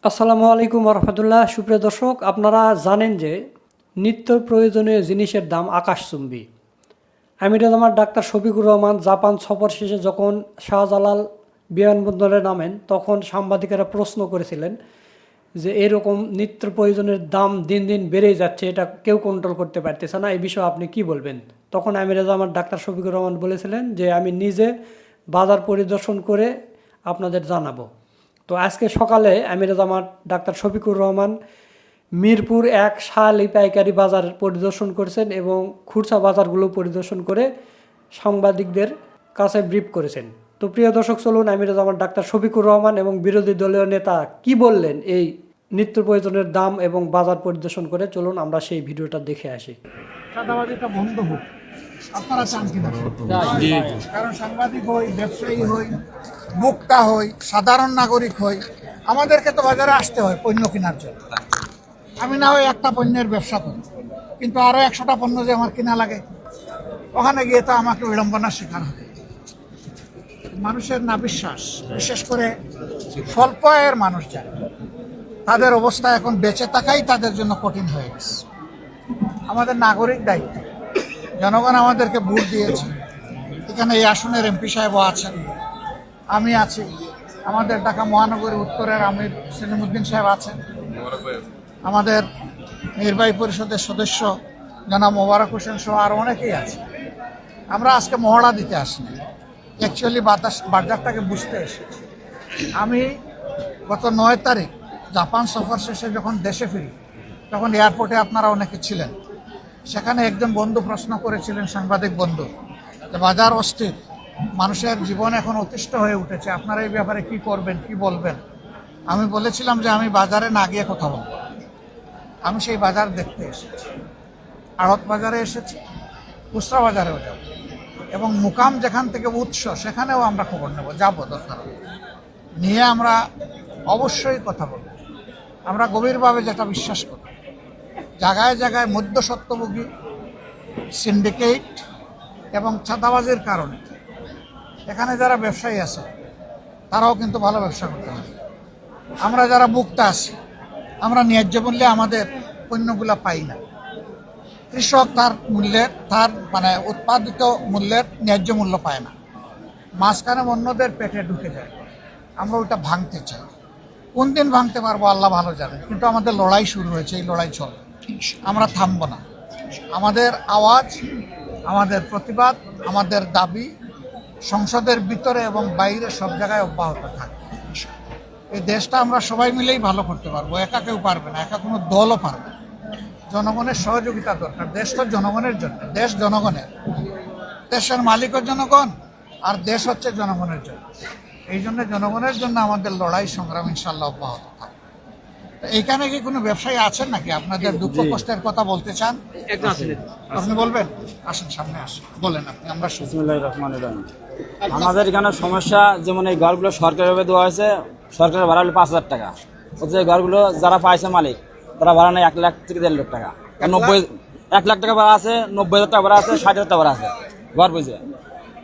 আসসালামু আলাইকুম রহমতুল্লাহ। সুপ্রিয় দর্শক, আপনারা জানেন যে নিত্য প্রয়োজনীয় জিনিসের দাম আকাশচুম্বী। আমিরাত আমার ডাক্তার শফিকুর রহমান জাপান সফর শেষে যখন শাহজালাল বিমানবন্দরে নামেন, তখন সাংবাদিকেরা প্রশ্ন করেছিলেন যে এরকম নিত্য প্রয়োজনের দাম দিন দিন বেড়েই যাচ্ছে, এটা কেউ কন্ট্রোল করতে পারতেছে না, এই বিষয়ে আপনি কি বলবেন? তখন আমিরাত আমার ডাক্তার শফিকুর রহমান বলেছিলেন যে আমি নিজে বাজার পরিদর্শন করে আপনাদের জানাবো। তো আজকে সকালে আমিরাত আমার ডাক্তার শফিকুর রহমান মিরপুর ১ শালি পাইকারি বাজার পরিদর্শন করেছেন এবং খুচরা বাজারগুলো পরিদর্শন করে সাংবাদিকদের কাছে ব্রিফ করেছেন। তো প্রিয় দর্শক, চলুন আমিরাত আমার ডাক্তার শফিকুর রহমান এবং বিরোধী দলীয় নেতা কি বললেন এই নিত্য প্রয়োজনের দাম এবং বাজার পরিদর্শন করে, চলুন আমরা সেই ভিডিওটা দেখে আসি। চাঁদাবাজিটা বন্ধ হোক, আপনারা চান কিনা? কারণ সাংবাদিক হই, ব্যবসায়ী হই, ভোক্তা হই, সাধারণ নাগরিক হই, আমাদেরকে তো বাজারে আসতে হয় পণ্য কেনার জন্য। আমি না হয় একটা পণ্যের ব্যবসা করি, কিন্তু আরো ১০০টা পণ্য যে আমার কিনা লাগে, ওখানে গিয়ে তো আমাকে বিড়ম্বনার শিকার হবে। মানুষের না বিশ্বাস, বিশেষ করে স্বল্প আয়ের মানুষ যারা, তাদের অবস্থা এখন বেঁচে থাকাই তাদের জন্য কঠিন হয়ে গেছে। আমাদের নাগরিক দায়িত্ব, জনগণ আমাদেরকে ভোট দিয়েছে, এখানে এই আসনের এমপি সাহেবও আছেন, আমি আছি, আমাদের ঢাকা মহানগরী উত্তরের আমির সেলিমউদ্দিন সাহেব আছেন, আমাদের নির্বাহী পরিষদের সদস্য জনাব মোবারক হোসেন সহ আরও অনেকেই আছে। আমরা আজকে মহড়া দিতে আসিনি, অ্যাকচুয়ালি বাজারটাকে বুঝতে এসেছি। আমি গত ৯ তারিখ জাপান সফর শেষে যখন দেশে ফিরি, তখন এয়ারপোর্টে আপনারা অনেকে ছিলেন। সেখানে একজন বন্ধু প্রশ্ন করেছিলেন, সাংবাদিক বন্ধু, যে বাজার অস্থির, মানুষের জীবন এখন অতিষ্ঠ হয়ে উঠেছে, আপনারা এই ব্যাপারে কি করবেন, কি বলবেন? আমি বলেছিলাম যে আমি বাজারে না গিয়ে কথা বলব। আমি সেই বাজার দেখতে এসেছি, আড়ত বাজারে এসেছি, খুচরা বাজারেও যাব, এবং মুকাম যেখান থেকে উৎস সেখানেও আমরা খবর নেব, যাবো দরকার নিয়ে আমরা অবশ্যই কথা বলব। আমরা গভীরভাবে যেটা বিশ্বাস করি, জায়গায় জায়গায় মধ্যস্বত্বভোগী, সিন্ডিকেট এবং চাঁদাবাজির কারণে এখানে যারা ব্যবসায়ী আছে তারাও কিন্তু ভালো ব্যবসা করতে হবে। আমরা যারা ভোক্তা আছি, আমরা ন্যায্য মূল্যে আমাদের পণ্যগুলো পাই না। কৃষক তার উৎপাদিত মূল্যের ন্যায্য মূল্য পায় না, মাঝখানে অন্যদের পেটে ঢুকে যায়। আমরা ওইটা ভাঙতে চাই। কোন দিন ভাঙতে পারবো আল্লাহ ভালো জানে, কিন্তু আমাদের লড়াই শুরু হয়েছে, এই লড়াই চলবে, আমরা থামবো না। আমাদের আওয়াজ, আমাদের প্রতিবাদ, আমাদের দাবি সংসদের ভিতরে এবং বাইরে সব জায়গায় অব্যাহত থাকবে। এই দেশটা আমরা সবাই মিলেই ভালো করতে পারবো, একা কেউ পারবে না, একা কোনো দলও পারবে না। জনগণের সহযোগিতা দরকার। দেশ তো জনগণের জন্য, দেশ জনগণের, দেশের মালিকও জনগণ, আর দেশ হচ্ছে জনগণের জন্য। এই জন্য জনগণের জন্য আমাদের লড়াই সংগ্রাম ইনশাল্লাহ অব্যাহত থাকবে। এইখানে কি কোনো ব্যবসায়ী আছেন নাকি আপনাদের দুঃখ কষ্টের কথা বলতে চান? আপনি বলবেন, আসেন সামনে আসেন, বলেন আপনি, আমরা শুনছি। বিসমিল্লাহির রহমানির রহিম। আমাদের এখানে সমস্যা, যেমন এই ঘরগুলো সরকারিভাবে দেওয়া হয়েছে, সরকারের ভাড়া হলো ৫,০০০ টাকা। হচ্ছে ঘরগুলো যারা পাইছে মালিক, তারা ভাড়া নেয় ১ লাখ থেকে ১.৫ লাখ টাকা। ১ লাখ টাকা ভাড়া আছে, ৯০,০০০ টাকা ভাড়া আছে, ৬০,০০০ টাকা ভাড়া আছে ঘর বুঝে।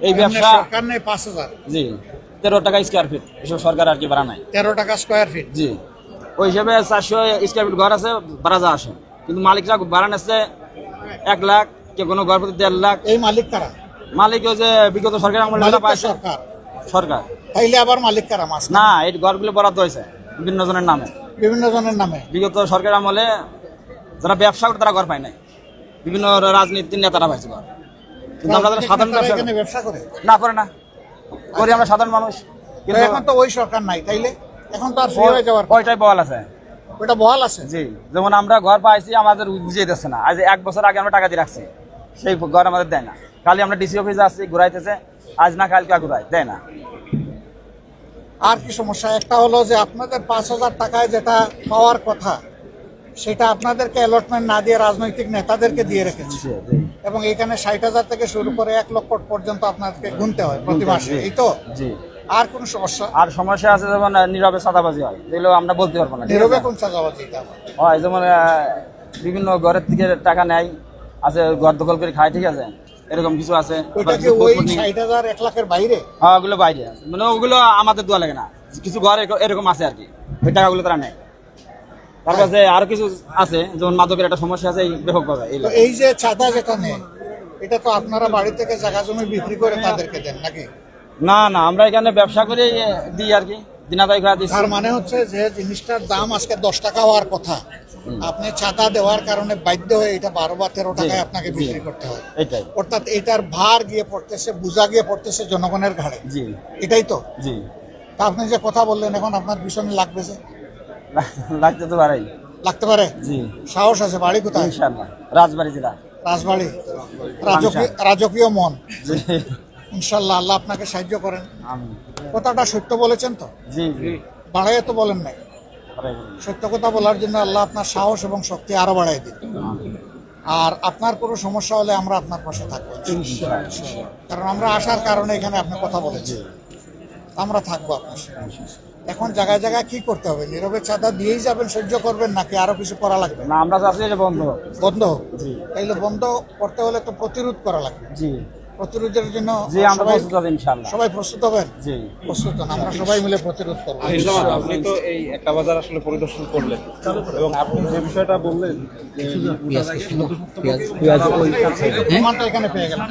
এই ব্যবসা সরকার নেই ৫,০০০, জি ১৩ টাকা স্কোয়ার ফিট, এসব সরকার আর কি ভাড়া নেয় ১৩ টাকা স্কোয়ার ফিট। জি, ওই হিসাবে ৪০০ স্কোয়ার ফিট ঘর আছে, ভাড়া যা আসে। কিন্তু মালিকরা ভাড়া নিচ্ছে ১ লাখ, কে কোনো ঘর প্রতি ১.৫ লাখ। এই মালিক কারা? মালিক ওই যে বিগত সরকার আমলে মালিক তো পাইছে সরকার। সরকার। তাইলে আবার মালিক কারা? মাছ না, এই ঘরগুলো বরাদ্দ হয়েছে বিভিন্ন জনের নামে, বিভিন্ন জনের নামে। বিগত সরকার আমলে যারা ব্যবসা করে তারা ঘর পায় নাই, বিভিন্ন রাজনীতির নেতারা পাইছে ঘর। কিন্তু আমরা যারা সাধারণ তারা এখানে ব্যবসা করে না করে না করি, আমরা সাধারণ মানুষ। কিন্তু এখন তো ওই সরকার নাই, তাইলে এখন তো আর ফ্রি হয়ে যাওয়ার ওইটাই বহাল আছে। ওটা বহাল আছে। জি, যেমন আমরা ঘর পাইছি, আমাদের বুঝিয়ে দিচ্ছে না। আজ ১ বছর আগে আমরা টাকা দিয়ে রাখছি, সেই ঘর আমাদের দেয় না। কালি আমরা ডিসি অফিসে আসছি, ঘুরাইতেছে, আজ না কালকে ঘুরাই দেয় না। আর কি সমস্যা? একটা হলো যে আপনাদের ৫,০০০ টাকায় যেটা পাওয়ার কথা, সেটা আপনাদেরকে অ্যালটমেন্ট না দিয়ে রাজনৈতিক নেতাদেরকে দিয়ে রেখেছে, এবং এখানে ৬০,০০০ থেকে শুরু করে ১ লক্ষ পর্যন্ত আপনাদেরকে গুনতে হয় প্রতি মাসে। এই তো। জি। আর কোন সমস্যা? আর সমস্যা আছে, যেমন নীরবে চাঁদাবাজি হয়, এগুলো আমরা বলতে পারবো না। নীরবে কোন চাঁদাবাজি? হয় যেমন বিভিন্ন ঘরের থেকে টাকা নেয়, আছে ঘর দখল করে খায়, ঠিক আছে, এরকম কিছু আছে। ওইটা কি ওই ৬০,০০০ ১ লাখের বাইরে? হ্যাঁ, ওগুলো বাইরে, মানে ওগুলো আমাদের দোয়া লাগে না। কিছু ঘর এরকম আছে আর কি, ওই টাকাগুলো তারা নেয়। তারপর যে আরো কিছু আছে, যেমন মাদকের একটা সমস্যা আছে এই ব্যাপকভাবে এই তো এই যে চাঁদা যেটা নেয়, এটা তো আপনারা বাড়ি থেকে জায়গা জমি বিক্রি করে তাদেরকে দেন নাকি? না না, আমরা এখানে ব্যবসা করে দিই আর কি, দিনাদাই করে দিচ্ছি। তার মানে হচ্ছে যে জিনিসটার দাম আজকে 10 টাকা হওয়ার কথা, আপনি চাঁদা দেওয়ার কারণে বাধ্য হয়ে এটা 12 বা 13 টাকায় আপনাকে বিক্রি করতে হয়। এটাই। অর্থাৎ এটার ভার গিয়ে পড়তেছে, বোঝা গিয়ে পড়তেছে জনগণের ঘাড়ে। জি এটাই তো। জি। তা আপনি যে কথা বললেন, এখন আপনার ভীষণ লাগবে যে, লাগতে তো পারেই। লাগতে পারে। জি সাহস আছে। বাড়ি কোথায়? ইনশাআল্লাহ রাজবাড়ি জেলা। রাজবাড়ি। রাজকীয় মন। জি ইনশাল্লাহ আল্লাহ আপনাকে সাহায্য করেন। আমিন। কথাটা সত্য বলেছেন তো? জি জি। বাড়াইয়া তো বলেন নাই। পারাই বলুন। সত্য কথা বলার জন্য আল্লাহ আপনার সাহস এবং শক্তি আরো বাড়াই দিন। আর আপনার কোনো সমস্যা হলে আমরা আপনার পাশে থাকবো, কারণ আমরা আসার কারণে এখানে আপনি কথা বলেছেন, আমরা থাকবো আপনার সাথে। এখন জায়গায় জায়গায় কি করতে হবে? নীরবে চাঁদা দিয়েই যাবেন, সহ্য করবেন, নাকি আরো কিছু করা লাগবে? না, আমরা চাচ্ছি এটা বন্ধ হোক। বন্ধ হোক। জি তাইলে বন্ধ করতে হলে তো প্রতিরোধ করা লাগবে। জি প্রতিরোধের জন্য জি, আমরা প্রস্তুত আছি ইনশাআল্লাহ। সবাই প্রস্তুত হবেন? জি প্রস্তুত হন, আমরা সবাই মিলে প্রতিরোধ করবো। আপনি তো এই একটা বাজার আসলে পরিদর্শন করলেন এবং আপনি যে বিষয়টা বললেন প্রমাণটা এখানে পেয়ে গেলাম।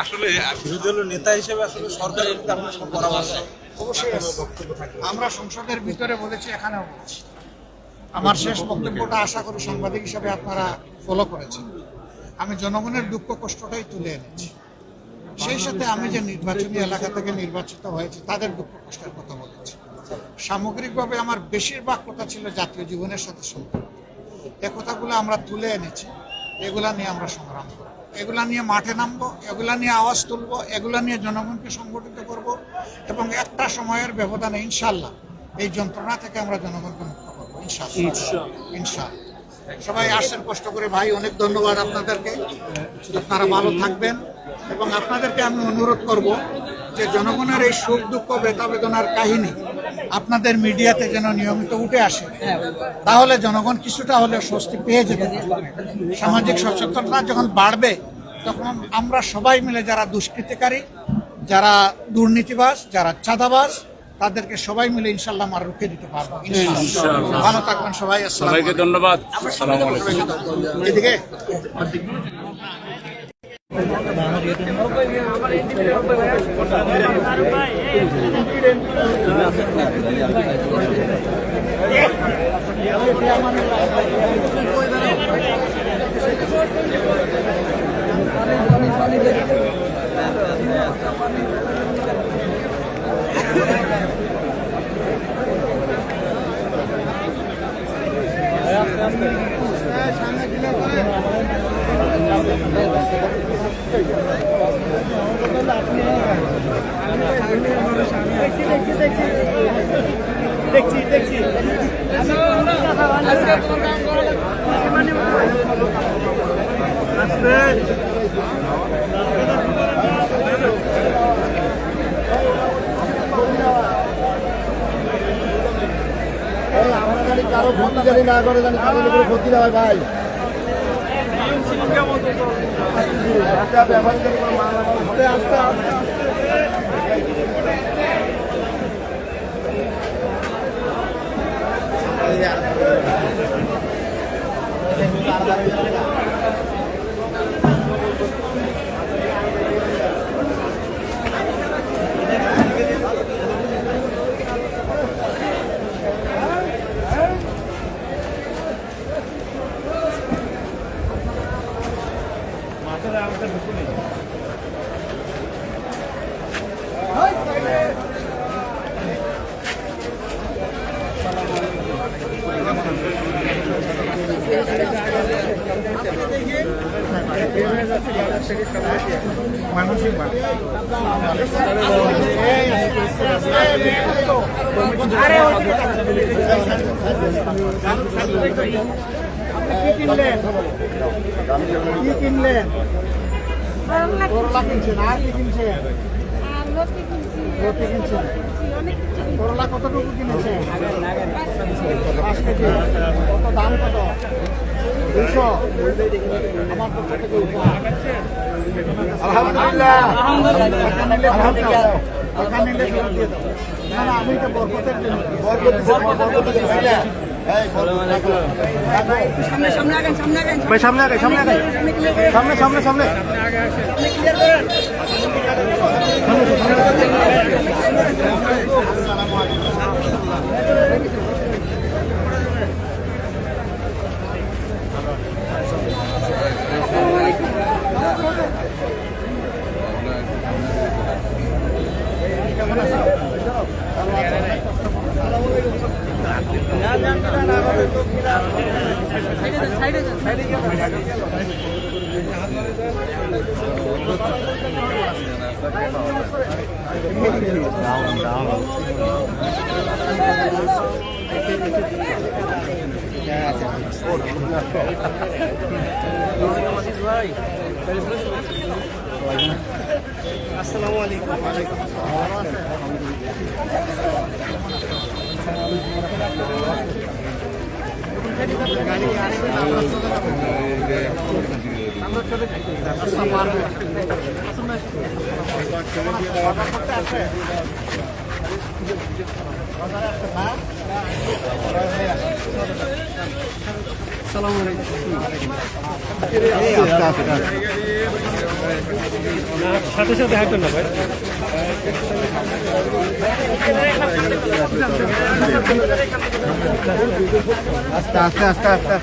আসলে বিরোধী দলের নেতা হিসেবে আসলে সরকারের আপনার সব পরামর্শ অবশ্যই আছে। আমরা সংসদের ভিতরে বলেছি, এখানেও বলেছি। আমার শেষ বক্তব্যটা আশা করি সাংবাদিক হিসাবে আপনারা ফলো করেছেন। আমি জনগণের দুঃখ কষ্টটাই তুলে এনেছি। সেই সাথে আমি যে নির্বাচনী এলাকা থেকে নির্বাচিত হয়েছি তাদের দুঃখ কষ্টের কথা বলেছি। সামগ্রিকভাবে আমার বেশিরভাগ কথা ছিল জাতীয় জীবনের সাথে সম্পর্ক। এ কথাগুলো আমরা তুলে এনেছি। এগুলা নিয়ে আমরা সংগ্রাম করব, এগুলা নিয়ে মাঠে নামবো, এগুলা নিয়ে আওয়াজ তুলবো, এগুলা নিয়ে জনগণকে সংগঠিত করব এবং একটা সময়ের ব্যবধানে ইনশাল্লাহ এই যন্ত্রণা থেকে আমরা জনগণকে মুক্ত করবো ইনশাল্লাহ। ইনশাল্লাহ। সবাই আসছেন কষ্ট করে, ভাই অনেক ধন্যবাদ আপনাদেরকে। আপনারা ভালো থাকবেন এবং আপনাদেরকে আমি অনুরোধ করব যে জনগণের এই সুখ দুঃখ ব্যথা বেদনার কাহিনী আপনাদের মিডিয়াতে যেন নিয়মিত উঠে আসে, তাহলে জনগণ কিছুটা হলে স্বস্তি পেয়ে যেতে পারে। সামাজিক সচেতনতা যখন বাড়বে, তখন আমরা সবাই মিলে যারা দুষ্কৃতিকারী, যারা দুর্নীতিবাজ, যারা চাঁদাবাজ, তাদেরকে সবাই মিলে ইনশাল্লাহ আমরা রুখে দিতে পারবো। ইনশাআল্লাহ। ভালো থাকবেন সবাই। সবাইকে ধন্যবাদ। আসসালামু আলাইকুম। এদিকে কারো ক্ষতি জানি না করে, জানি কারো উপরে ক্ষতি না হয় ভাই। আস্তে আস্তে কি কিনলেন? করলা কিনছেন, আর কি কিনছেন? রুটি কিনছেন। করলা কতটুকু কিনেছেন? 5 কেজি। কত দাম কত? 200। আমার পক্ষ থেকে উপহার। আলহামদুলিল্লাহ। টাকা নিলে ফেরত দিয়ে দাও। না না, আমি এটা বরকতের জন্য। ভাই সামনে আগে সামনে আগে সামনে সামনে সামনে আসসালামু আলাইকুম। সাথে সাথে হাঁটেন না ভাই। আস্তে আস্তে আস্তে আস্তে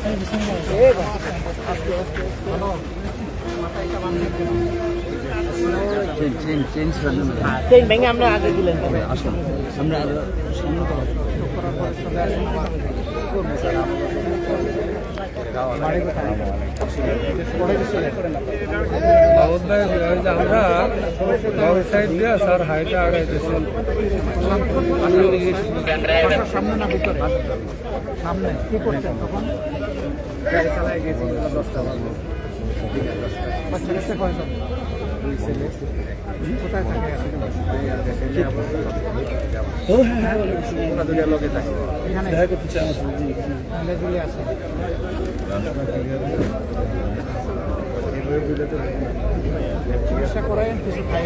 আমরা সাইড দিয়ে স্যার হাইটা আগাইতেছি। সামনে না ভিতরে সামনে কি করছেন তখন? গাড়ি চালায় গেছি 10টা বাজে। বাচ্চা কাছে কয়জন? কোথায় থাকে? এখানে মিলেজুলে আছে। চিকিৎসা করায় কিছু খাই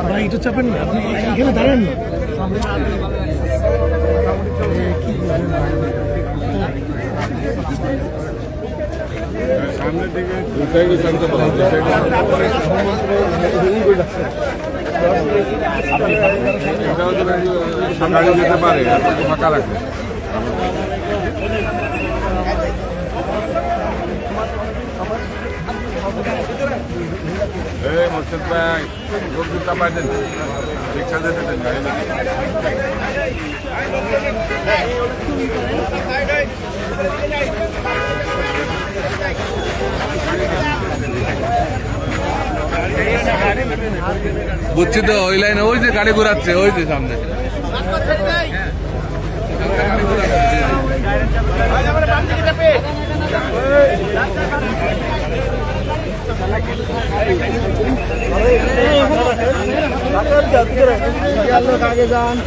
ভাই একটু চাপেন না, আপনি এখানে দাঁড়ান না। সামনের দিকে গাড়ি যেতে পারে, ফাঁকা রাখবে। এই মোর্শেদ ভাই, লোক জুতা পাই দেন, রিক্সা যেতে দেন, গাড়ি বুঝছি তো, ওই লাইনে ওই যে গাড়ি ঘোরাচ্ছে, ওই যে সামনে আগে যান।